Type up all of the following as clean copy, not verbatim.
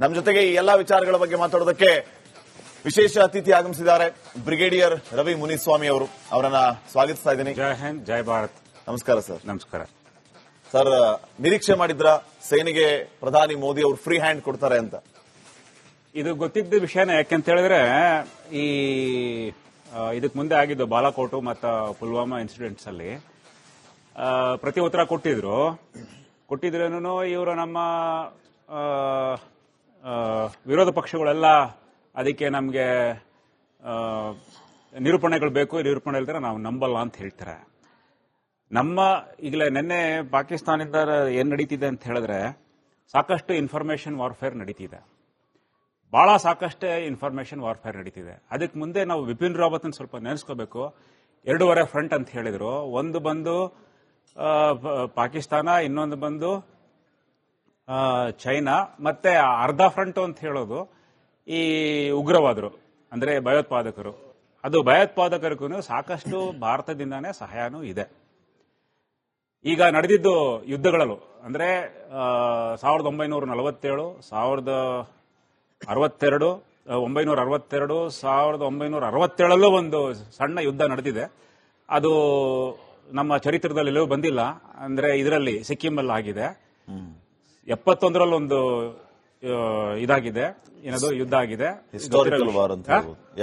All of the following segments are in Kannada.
ನಮ್ಮ ಜೊತೆಗೆ ಈ ಎಲ್ಲಾ ವಿಚಾರಗಳ ಬಗ್ಗೆ ಮಾತಾಡೋದಕ್ಕೆ ವಿಶೇಷ ಅತಿಥಿ ಆಗಮಿಸಿದ್ದಾರೆ ಬ್ರಿಗೇಡಿಯರ್ ರವಿ ಮುನಿಸ್ವಾಮಿ ಅವರು. ಅವರನ್ನ ಸ್ವಾಗತಿಸ್ತಾ ಇದ್ದೀನಿ. ಜೈ ಹಿಂದ್, ಜೈ ಭಾರತ್. ನಮಸ್ಕಾರ ಸರ್. ನಮಸ್ಕಾರ ಸರ್. ನಿರೀಕ್ಷೆ ಮಾಡಿದ್ರ ಸೇನೆಗೆ ಪ್ರಧಾನಿ ಮೋದಿ ಅವರು ಫ್ರೀ ಹ್ಯಾಂಡ್ ಕೊಡ್ತಾರೆ ಅಂತ? ಇದು ಗೊತ್ತಿದ್ದ ವಿಷಯನೇ. ಯಾಕೆಂತ ಹೇಳಿದ್ರೆ ಇದಕ್ಕೆ ಮುಂದೆ ಆಗಿದ್ದು ಬಾಲಾಕೋಟು ಮತ್ತು ಪುಲ್ವಾಮಾ ಇನ್ಸಿಡೆಂಟ್ಸ್ ಅಲ್ಲಿ ಪ್ರತಿ ಉತ್ತರ ಕೊಟ್ಟಿದ್ರೇನು ಇವರು ನಮ್ಮ ವಿರೋಧ ಪಕ್ಷಗಳೆಲ್ಲ ಅದಕ್ಕೆ ನಮಗೆ ನಿರೂಪಣೆಗಳು ಬೇಕು, ನಿರೂಪಣೆ ಇಲ್ದ್ರೆ ನಾವು ನಂಬಲ್ಲ ಅಂತ ಹೇಳ್ತಾರೆ. ಈಗಲೇ ನಿನ್ನೆ ಪಾಕಿಸ್ತಾನದಿಂದ ಏನ್ ನಡೀತಿದೆ ಅಂತ ಹೇಳಿದ್ರೆ ಸಾಕಷ್ಟು ಇನ್ಫಾರ್ಮೇಶನ್ ವಾರ್ಫೇರ್ ನಡೀತಿದೆ, ಬಹಳ ಸಾಕಷ್ಟೇ ಇನ್ಫಾರ್ಮೇಶನ್ ವಾರ್ಫೇರ್ ನಡೀತಿದೆ. ಅದಕ್ಕೆ ಮುಂದೆ ನಾವು ಬಿಪಿನ್ ರಾವತ್ ಸ್ವಲ್ಪ ನೆನೆಸ್ಕೋಬೇಕು. 2.5 ಫ್ರಂಟ್ ಅಂತ ಹೇಳಿದ್ರು. ಒಂದು ಬಂದು ಪಾಕಿಸ್ತಾನ, ಇನ್ನೊಂದು ಬಂದು ಚೈನಾ, ಮತ್ತೆ ಅರ್ಧ ಫ್ರಂಟ್ ಅಂತ ಹೇಳೋದು ಈ ಉಗ್ರವಾದರು ಅಂದ್ರೆ ಭಯೋತ್ಪಾದಕರು. ಅದು ಭಯೋತ್ಪಾದಕರಿಗೂ ಸಾಕಷ್ಟು ಭಾರತದಿಂದಾನೇ ಸಹಾಯನೂ ಇದೆ. ಈಗ ನಡೆದಿದ್ದು ಯುದ್ಧಗಳಲ್ಲೂ ಅಂದ್ರೆ 1947, 1962, 1967 ಒಂದು ಸಣ್ಣ ಯುದ್ಧ ನಡೆದಿದೆ. ಅದು ನಮ್ಮ ಚರಿತ್ರದಲ್ಲಿ ಎಲ್ಲೂ ಬಂದಿಲ್ಲ. ಅಂದ್ರೆ ಇದರಲ್ಲಿ ಸಿಕ್ಕಿಂನಲ್ಲಿ ಆಗಿದೆ. 71 ಒಂದು ಇದಾಗಿದೆ, ಏನದು ಯುದ್ಧ ಆಗಿದೆ. ಹಿಸ್ಟಾರಿಕಲ್ ವಾರ್ ಅಂತ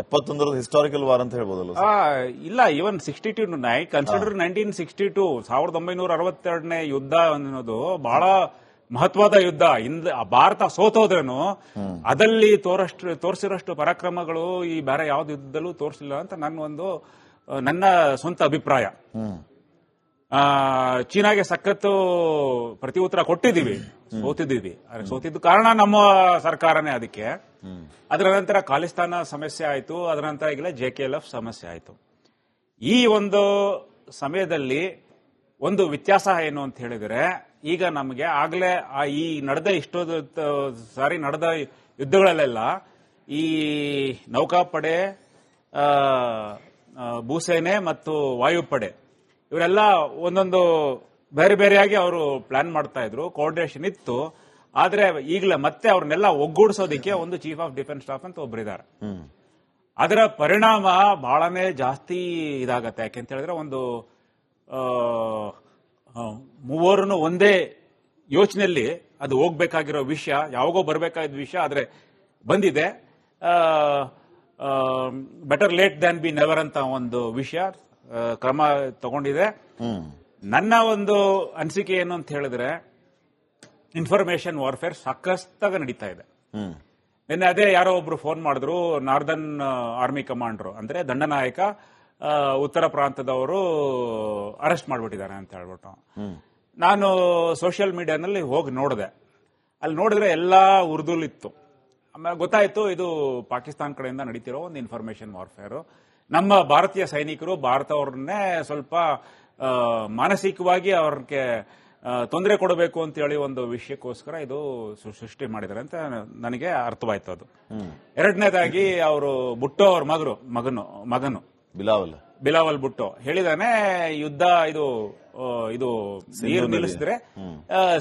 71 ಹಿಸ್ಟಾರಿಕಲ್ ವಾರ್ ಅಂತ ಹೇಳ್ಬೋದಲ್ಲ? ಇಲ್ಲ, ಈವನ್ 62 ಕನ್ಸಿಡರ್ 1962 1962ನೇ ಯುದ್ಧ ಅನ್ನೋದು ಬಹಳ ಮಹತ್ವದ ಯುದ್ಧ. ಭಾರತ ಸೋತೋದ್ರೇನು ಅದಲ್ಲಿ ತೋರಿಸಿರೋಷ್ಟು ಪರಾಕ್ರಮಗಳು ಈ ಬೇರೆ ಯಾವ್ದು ಯುದ್ಧದಲ್ಲೂ ತೋರಿಸಿಲ್ಲ ಅಂತ ನನ್ನ ಸ್ವಂತ ಅಭಿಪ್ರಾಯ. ಚೀನಾಗೆ ಸಖತ್ತು ಪ್ರತಿ ಉತ್ತರ ಕೊಟ್ಟಿದ್ದೀವಿ, ಸೋತಿದ್ದು ಕಾರಣ ನಮ್ಮ ಸರ್ಕಾರನೇ. ಅದಕ್ಕೆ ಅದರ ನಂತರ ಖಾಲಿಸ್ತಾನ ಸಮಸ್ಯೆ ಆಯಿತು, ಅದರ ನಂತರ ಈಗಲೇ JKLF ಸಮಸ್ಯೆ ಆಯಿತು. ಈ ಒಂದು ಸಮಯದಲ್ಲಿ ಒಂದು ವ್ಯತ್ಯಾಸ ಏನು ಅಂತ ಹೇಳಿದ್ರೆ, ಈಗ ನಮಗೆ ಆಗ್ಲೇ ಈ ನಡೆದ ಸಾರಿ ನಡೆದ ಯುದ್ಧಗಳಲ್ಲೆಲ್ಲ ಈ ನೌಕಾಪಡೆ, ಭೂಸೇನೆ ಮತ್ತು ವಾಯುಪಡೆ ಇವರೆಲ್ಲ ಒಂದೊಂದು ಬೇರೆ ಬೇರೆಯಾಗಿ ಅವರು ಪ್ಲಾನ್ ಮಾಡ್ತಾ ಇದ್ರು, ಕೋಆರ್ಡಿನೇಷನ್ ಇತ್ತು. ಆದ್ರೆ ಈಗಲೇ ಮತ್ತೆ ಅವ್ರನ್ನೆಲ್ಲ ಒಗ್ಗೂಡಿಸೋದಿಕ್ಕೆ ಒಂದು ಚೀಫ್ ಆಫ್ ಡಿಫೆನ್ಸ್ ಸ್ಟಾಫ್ ಅಂತ ಒಬ್ಬರಿದ್ದಾರೆ. ಅದರ ಪರಿಣಾಮ ಬಹಳನೇ ಜಾಸ್ತಿ ಇದಾಗತ್ತೆ. ಯಾಕೆಂತ ಹೇಳಿದ್ರೆ ಒಂದು ಮೂವರನ್ನು ಒಂದೇ ಯೋಚನೆಯಲ್ಲಿ ಅದು ಹೋಗ್ಬೇಕಾಗಿರೋ ವಿಷಯ, ಯಾವಾಗೋ ಬರಬೇಕಾದ ವಿಷಯ ಆದ್ರೆ ಬಂದಿದೆ. Better late than B never ಅಂತ ಒಂದು ವಿಷಯ ಕ್ರಮ ತಗೊಂಡಿದೆ. ನನ್ನ ಒಂದು ಅನಿಸಿಕೆ ಏನು ಅಂತ ಹೇಳಿದ್ರೆ, ಇನ್ಫಾರ್ಮೇಶನ್ ವಾರ್ಫೇರ್ ಸಾಕಷ್ಟಾಗ ನಡೀತಾ ಇದೆ. ನಿನ್ನೆ ಅದೇ ಯಾರೋ ಒಬ್ರು ಫೋನ್ ಮಾಡಿದ್ರು, ನಾರ್ದರ್ನ್ ಆರ್ಮಿ ಕಮಾಂಡರ್ ಅಂದ್ರೆ ದಂಡನಾಯಕ, ಉತ್ತರ ಪ್ರಾಂತದವರು ಅರೆಸ್ಟ್ ಮಾಡ್ಬಿಟ್ಟಿದ್ದಾರೆ ಅಂತ ಹೇಳ್ಬಿಟ್ಟು. ನಾನು ಸೋಷಿಯಲ್ ಮೀಡಿಯಾನಲ್ಲಿ ಹೋಗಿ ನೋಡಿದೆ. ಅಲ್ಲಿ ನೋಡಿದ್ರೆ ಎಲ್ಲಾ ಉರ್ದುಲಿತ್ತು. ಆಮೇಲೆ ಗೊತ್ತಾಯ್ತು ಇದು ಪಾಕಿಸ್ತಾನ ಕಡೆಯಿಂದ ನಡೀತಿರೋ ಒಂದು ಇನ್ಫಾರ್ಮೇಶನ್ ವಾರ್ಫೇರ್. ನಮ್ಮ ಭಾರತೀಯ ಸೈನಿಕರು ಭಾರತವ್ರನ್ನೇ ಸ್ವಲ್ಪ ಮಾನಸಿಕವಾಗಿ ಅವ್ರಿಗೆ ತೊಂದರೆ ಕೊಡಬೇಕು ಅಂತ ಹೇಳಿ ಒಂದು ವಿಷಯಕ್ಕೋಸ್ಕರ ಇದು ಸೃಷ್ಟಿ ಮಾಡಿದ್ದಾರೆ ಅಂತ ನನಗೆ ಅರ್ಥವಾಯ್ತು. ಅದು ಎರಡನೇದಾಗಿ ಅವರು ಭುಟ್ಟೋ ಅವ್ರ ಮಗನು ಬಿಲಾವಲ್ ಭುಟ್ಟೋ ಹೇಳಿದಾನೆ, ಯುದ್ಧ ಇದು ನೀರು ನಿಲ್ಲಿಸಿದ್ರೆ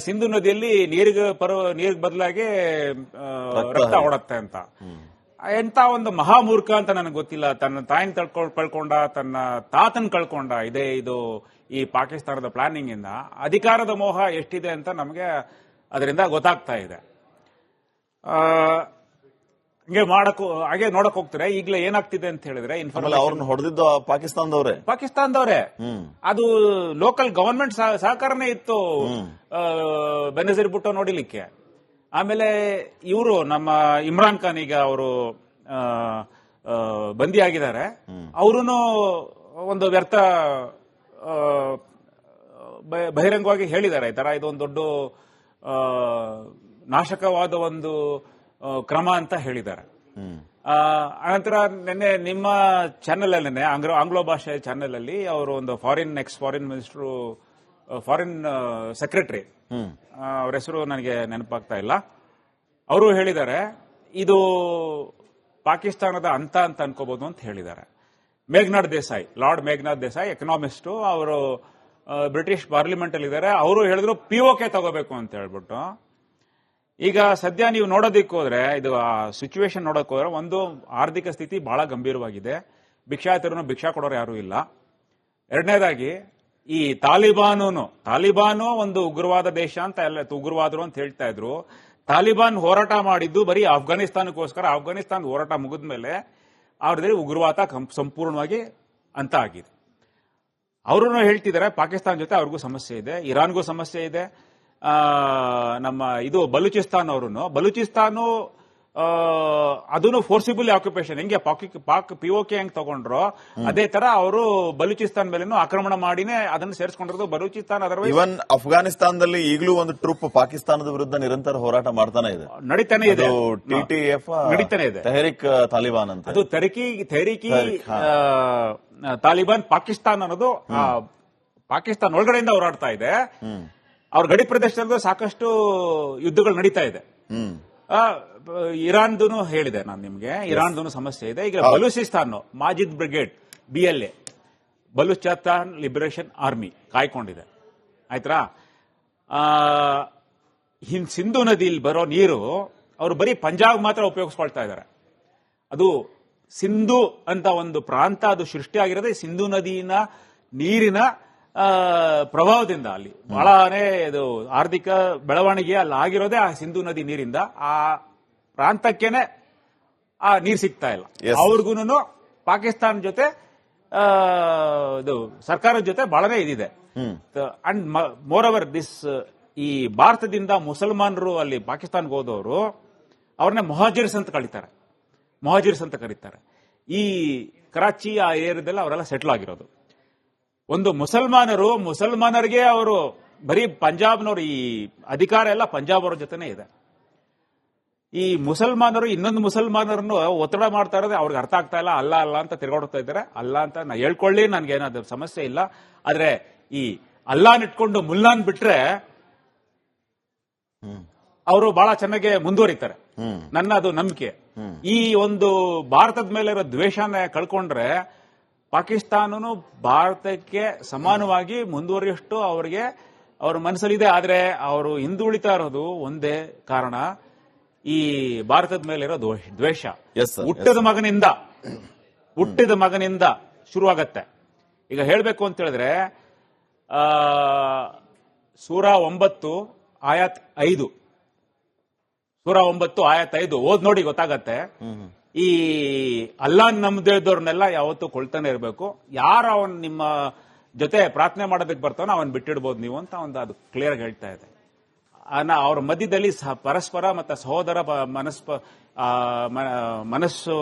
ಸಿಂಧು ನದಿಯಲ್ಲಿ ನೀರಿಗೆ ಬದಲಾಗಿ ರಕ್ತ ಓಡತ್ತೆ ಅಂತ. ಎಂತ ಒಂದು ಮಹಾಮೂರ್ಖ ಅಂತ ನನಗೆ ಗೊತ್ತಿಲ್ಲ. ತನ್ನ ತಾಯಿನ ಕಳ್ಕೊಂಡ, ತನ್ನ ತಾತನ್ ಕಳ್ಕೊಂಡ. ಇದು ಈ ಪಾಕಿಸ್ತಾನದ ಪ್ಲಾನಿಂಗ್ ಇಂದ ಅಧಿಕಾರದ ಮೋಹ ಎಷ್ಟಿದೆ ಅಂತ ನಮಗೆ ಅದರಿಂದ ಗೊತ್ತಾಗ್ತಾ ಇದೆ. ಹಾಗೆ ನೋಡಕ್ ಹೋಗ್ತಾರೆ. ಈಗಲೇ ಏನಾಗ್ತಿದೆ ಅಂತ ಹೇಳಿದ್ರೆ, ಅವ್ರನ್ನ ಹೊಡೆದಿದ್ದು ಪಾಕಿಸ್ತಾನದವರೇ. ಅದು ಲೋಕಲ್ ಗವರ್ಮೆಂಟ್ ಸಹಕಾರನೇ ಇತ್ತು ಬೆನಜೀರ್ ಭುಟ್ಟೋ ನೋಡಿಲಿಕ್ಕೆ. ಆಮೇಲೆ ಇವರು ನಮ್ಮ ಇಮ್ರಾನ್ ಖಾನ್ ಈಗ ಅವರು ಬಂದಿಯಾಗಿದ್ದಾರೆ. ಅವರು ಒಂದು ವ್ಯರ್ಥ ಬಹಿರಂಗವಾಗಿ ಹೇಳಿದ್ದಾರೆ, ಈ ತರ ಇದೊಂದು ದೊಡ್ಡ ನಾಶಕವಾದ ಒಂದು ಕ್ರಮ ಅಂತ ಹೇಳಿದ್ದಾರೆ. ಅನಂತರ ನಿನ್ನೆ ನಿಮ್ಮ ಚಾನೆಲ್ ಅಲ್ಲಿ, ಆಂಗ್ಲೋ ಭಾಷೆ ಚಾನೆಲ್ ಅಲ್ಲಿ ಅವರು ಒಂದು X foreign minister, foreign secretary, ಅವ್ರ ಹೆಸರು ನನಗೆ ನೆನಪಾಗ್ತಾ ಇಲ್ಲ, ಅವರು ಹೇಳಿದ್ದಾರೆ ಇದು ಪಾಕಿಸ್ತಾನದ ಅಂತ ಅನ್ಕೋಬಹುದು ಅಂತ ಹೇಳಿದ್ದಾರೆ. ಲಾರ್ಡ್ ಮೇಘನಾಥ್ ದೇಸಾಯಿ ಎಕನಾಮಿಸ್ಟ್, ಅವರು ಬ್ರಿಟಿಷ್ ಪಾರ್ಲಿಮೆಂಟ್ ಅಲ್ಲಿ ಇದ್ದಾರೆ. ಅವರು ಹೇಳಿದ್ರು POK ತಗೋಬೇಕು ಅಂತ ಹೇಳ್ಬಿಟ್ಟು. ಈಗ ಸದ್ಯ ನೀವು ನೋಡೋದಕ್ಕೆ ಹೋದ್ರೆ ಇದು ಸಿಚುವೇಶನ್ ನೋಡಕ್ ಹೋದ್ರೆ ಒಂದು ಆರ್ಥಿಕ ಸ್ಥಿತಿ ಬಹಳ ಗಂಭೀರವಾಗಿದೆ. ಭಿಕ್ಷಾತರನ್ನು ಭಿಕ್ಷಾ ಕೊಡೋರು ಯಾರು ಇಲ್ಲ. ಎರಡನೇದಾಗಿ ಈ ತಾಲಿಬಾನು ಒಂದು ಉಗ್ರವಾದ ದೇಶ ಅಂತ ಎಲ್ಲ ಉಗ್ರವಾದರು ಅಂತ ಹೇಳ್ತಾ ಇದ್ರು. ತಾಲಿಬಾನ್ ಹೋರಾಟ ಮಾಡಿದ್ದು ಬರೀ ಅಫ್ಘಾನಿಸ್ತಾನಕ್ಕೋಸ್ಕರ. ಅಫ್ಘಾನಿಸ್ತಾನ ಹೋರಾಟ ಮುಗಿದ ಮೇಲೆ ಅವ್ರದ್ರಲ್ಲಿ ಉಗ್ರವಾದ ಸಂಪೂರ್ಣವಾಗಿ ಅಂತ ಆಗಿದೆ. ಅವರು ಹೇಳ್ತಿದ್ದಾರೆ ಪಾಕಿಸ್ತಾನ ಜೊತೆ ಅವ್ರಿಗೂ ಸಮಸ್ಯೆ ಇದೆ, ಇರಾನ್ಗೂ ಸಮಸ್ಯೆ ಇದೆ. ನಮ್ಮ ಇದು ಬಲೂಚಿಸ್ತಾನ್ ಬಲೂಚಿಸ್ತಾನು ಅದನ್ನು ಫೋರ್ಸಿಬಲ್ ಆಕ್ಯುಪೇಷನ್ ಹೆಂಗೆ ಪಾಕ್ ಪಿಒಕೆ ಹೆಂಗ್ ತಗೊಂಡ್ರು ಅದೇ ತರ ಅವರು ಬಲೂಚಿಸ್ತಾನ್ ಮೇಲೇನು ಆಕ್ರಮಣ ಮಾಡಿನೇ ಅದನ್ನು ಸೇರಿಸ್ಕೊಂಡಿರೋದು. ಬಲೂಚಿಸ್ತಾನ್ ಅದರ ಇವನ್ ಅಫ್ಘಾನಿಸ್ತಾನದಲ್ಲಿ ಈಗಲೂ ಒಂದು ಟ್ರೂಪ್ ಪಾಕಿಸ್ತಾನದ ವಿರುದ್ಧ ನಿರಂತರ ಹೋರಾಟ ಮಾಡ್ತಾನೆ ಇದೆ, ನಡೀತಾನೆ ಇದೆ. TTF ನಡೀತಾನೆ ಇದೆ, ತೆಹರಿಕ್ ತಾಲಿಬಾನ್ ಅಂತ. ಅದು ತೆಹರಿಕಿ ತಾಲಿಬಾನ್ ಪಾಕಿಸ್ತಾನ್ ಅನ್ನೋದು ಪಾಕಿಸ್ತಾನ ಒಳಗಡೆಯಿಂದ ಹೋರಾಡ್ತಾ ಇದೆ. ಅವ್ರ ಗಡಿ ಪ್ರದೇಶದಲ್ಲೂ ಸಾಕಷ್ಟು ಯುದ್ಧಗಳು ನಡೀತಾ ಇದೆ. ಇರಾನ್ದು ಹೇಳಿದೆ ನಾನು ನಿಮ್ಗೆ, ಇರಾನ್ದು ಸಮಸ್ಯೆ ಇದೆ. ಈಗ Balochistan Majeed brigade BLA Balochistan liberation army ಕಾಯ್ಕೊಂಡಿದೆ, ಆಯ್ತಾ. ಸಿಂಧು ನದಿಯಲ್ಲಿ ಬರೋ ನೀರು ಅವರು ಬರೀ ಪಂಜಾಬ್ ಮಾತ್ರ ಉಪಯೋಗಿಸ್ಕೊಳ್ತಾ ಇದ್ದಾರೆ. ಅದು ಸಿಂಧು ಅಂತ ಒಂದು ಪ್ರಾಂತ ಅದು ಸೃಷ್ಟಿಯಾಗಿರೋದೇ ಸಿಂಧು ನದಿಯ ನೀರಿನ ಪ್ರಭಾವದಿಂದ. ಅಲ್ಲಿ ಬಹಳನೇ ಇದು ಆರ್ಥಿಕ ಬೆಳವಣಿಗೆ ಅಲ್ಲಿ ಆಗಿರೋದೇ ಆ ಸಿಂಧು ನದಿ ನೀರಿಂದ. ಆ ಪ್ರಾಂತಕ್ಕೇನೆ ಆ ನೀರು ಸಿಗ್ತಾ ಇಲ್ಲ. ಅವ್ರಿಗೂನು ಪಾಕಿಸ್ತಾನ ಜೊತೆ ಇದು ಸರ್ಕಾರದ ಜೊತೆ ಬಹಳನೇ ಇದಿದೆ. ಅಂಡ್ ಮೋರ್ ಓವರ್ ದಿಸ್ ಈ ಭಾರತದಿಂದ ಮುಸಲ್ಮಾನರು ಅಲ್ಲಿ ಪಾಕಿಸ್ತಾನ್ಗೆ ಹೋದವರು ಅವ್ರನ್ನ ಮೊಹಾಜಿರ್ಸ್ ಅಂತ ಕರೀತಾರೆ. ಈ ಕರಾಚಿ ಆ ಏರಿಯಾದಲ್ಲಿ ಅವರೆಲ್ಲ ಸೆಟ್ಲ್ ಆಗಿರೋದು. ಒಂದು ಮುಸಲ್ಮಾನರಿಗೆ ಅವರು ಬರೀ ಪಂಜಾಬ್ನವರು ಈ ಅಧಿಕಾರ ಎಲ್ಲ ಪಂಜಾಬ್ ಅವರ ಜೊತೆನೇ ಇದೆ. ಈ ಮುಸಲ್ಮಾನರು ಇನ್ನೊಂದು ಮುಸಲ್ಮಾನರನ್ನು ಒತ್ತಡ ಮಾಡ್ತಾ ಇರೋದು ಅವ್ರಿಗೆ ಅರ್ಥ ಆಗ್ತಾ ಇಲ್ಲ. ಅಲ್ಲ ಅಂತ ತಿರ್ಗಾಡ್ತಾ ಇದ್ದಾರೆ. ಅಲ್ಲ ಅಂತ ನಾ ಹೇಳ್ಕೊಳ್ಳಿ, ನನ್ಗೇನಾದ್ರು ಸಮಸ್ಯೆ ಇಲ್ಲ. ಆದ್ರೆ ಈ ಅಲ್ಲಾನ್ ಇಟ್ಕೊಂಡು ಮುಲ್ಲಾನ್ ಬಿಟ್ರೆ ಅವರು ಬಹಳ ಚೆನ್ನಾಗಿ ಮುಂದುವರಿತಾರೆ. ನನ್ನ ಅದು ನಂಬಿಕೆ. ಈ ಒಂದು ಭಾರತದ ಮೇಲೆ ಇರೋ ದ್ವೇಷನ ಕಳ್ಕೊಂಡ್ರೆ ಪಾಕಿಸ್ತಾನನು ಭಾರತಕ್ಕೆ ಸಮಾನವಾಗಿ ಮುಂದುವರಿಯಷ್ಟು ಅವರಿಗೆ ಅವ್ರ ಮನಸ್ಸಲ್ಲಿದೆ. ಆದ್ರೆ ಅವರು ಹಿಂದುಳಿತಾ ಇರೋದು ಒಂದೇ ಕಾರಣ, ಈ ಭಾರತದ ಮೇಲೆ ಇರೋ ದ್ವೇಷ. ಹುಟ್ಟಿದ ಮಗನಿಂದ ಶುರುವಾಗತ್ತೆ. ಈಗ ಹೇಳಬೇಕು ಅಂತ ಹೇಳಿದ್ರೆ ಸೂರ 9 ಆಯಾತ್ 5 ಓದ್ ನೋಡಿ ಗೊತ್ತಾಗತ್ತೆ. ಈ ಅಲ್ಲಾಹ್ ನಂಬದವ್ರನ್ನೆಲ್ಲ ಯಾವತ್ತೂ ಕೊಳ್ತಾನೆ ಇರಬೇಕು. ಯಾರು ಅವನ್ ನಿಮ್ಮ ಜೊತೆ ಪ್ರಾರ್ಥನೆ ಮಾಡೋದಕ್ಕೆ ಬರ್ತಾನೋ ಅವನ್ ಬಿಟ್ಟಿಡ್ಬೋದು ನೀವು ಅಂತ ಒಂದು ಅದು ಕ್ಲಿಯರ್ ಆಗಿ ಹೇಳ್ತಾ ಇದೆ. ಅವ್ರ ಮಧ್ಯದಲ್ಲಿ ಪರಸ್ಪರ ಮತ್ತೆ ಸಹೋದರ ಮನಸ್ಸು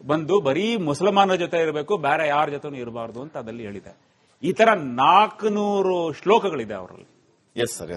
ಬಂದು ಬರೀ ಮುಸಲ್ಮಾನರ ಜೊತೆ ಇರಬೇಕು, ಬೇರೆ ಯಾರ ಜೊತೆನೂ ಇರಬಾರ್ದು ಅಂತ ಅದಲ್ಲಿ ಹೇಳಿದೆ. ಈ ತರ 400 ಶ್ಲೋಕಗಳಿದೆ ಅವರಲ್ಲಿ. Yes sir.